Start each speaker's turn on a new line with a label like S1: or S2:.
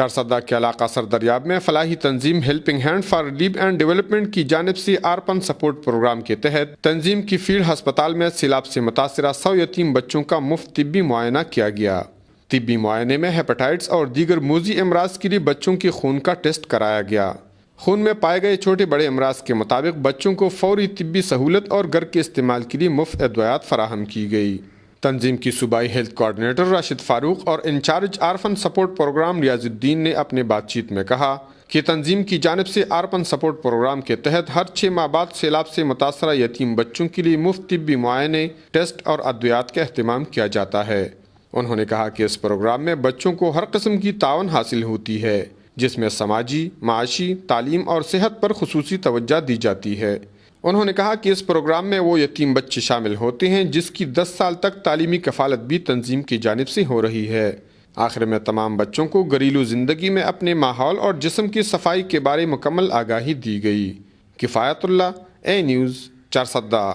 S1: چارسدہ کے علاقہ سردریاب میں فلاحی تنظیم helping hand for relief and development کی جانب سے آرپن سپورٹ پروگرام کے تحت تنظیم کی فیلڈ ہسپتال میں سیلاب سے متاثرہ 100 یتیم بچوں کا مفت طبی معائنہ کیا گیا۔ طبی معائنے میں ہیپاٹائٹس اور دیگر موذی امراض کے لیے بچوں کے خون کا ٹیسٹ کرایا گیا۔ خون میں پائے گئے چھوٹے بڑے امراض کے مطابق بچوں کو فوری طبی سہولت اور گھر کے استعمال کے لیے مفت ادویات فراہم کی گئی۔ تنظیم کی صوبائی ہیلتھ کوآرڈینیٹر راشد فاروق اور انچارج آرپن سپورٹ پروگرام ریاض الدین نے اپنے بات چیت میں کہا کہ تنظیم کی جانب سے آرپن سپورٹ پروگرام کے تحت ہر 6 ماہ بعد سیلاب سے متاثرہ یتیم بچوں کے لیے مفت طبی معائنے، ٹیسٹ اور ادویات کا اہتمام کیا جاتا ہے۔ انہوں نے کہا کہ اس پروگرام میں بچوں کو ہر قسم کی تعاون حاصل ہوتی ہے، جس میں سماجی، معاشی، تعلیم اور صحت پر خصوصی توجہ دی جاتی ہے۔ انہوں نے کہا کہ اس پروگرام میں وہ یتیم بچے شامل ہوتے ہیں جس کی 10 سال تک تعلیمی کفالت بھی تنظیم کی جانب سے ہو رہی ہے۔ آخر میں تمام بچوں کو گھریلو زندگی میں اپنے ماحول اور جسم کی صفائی کے بارے مکمل آگاہی دی گئی۔ کفایت اللہ، اے نیوز، چارسدہ۔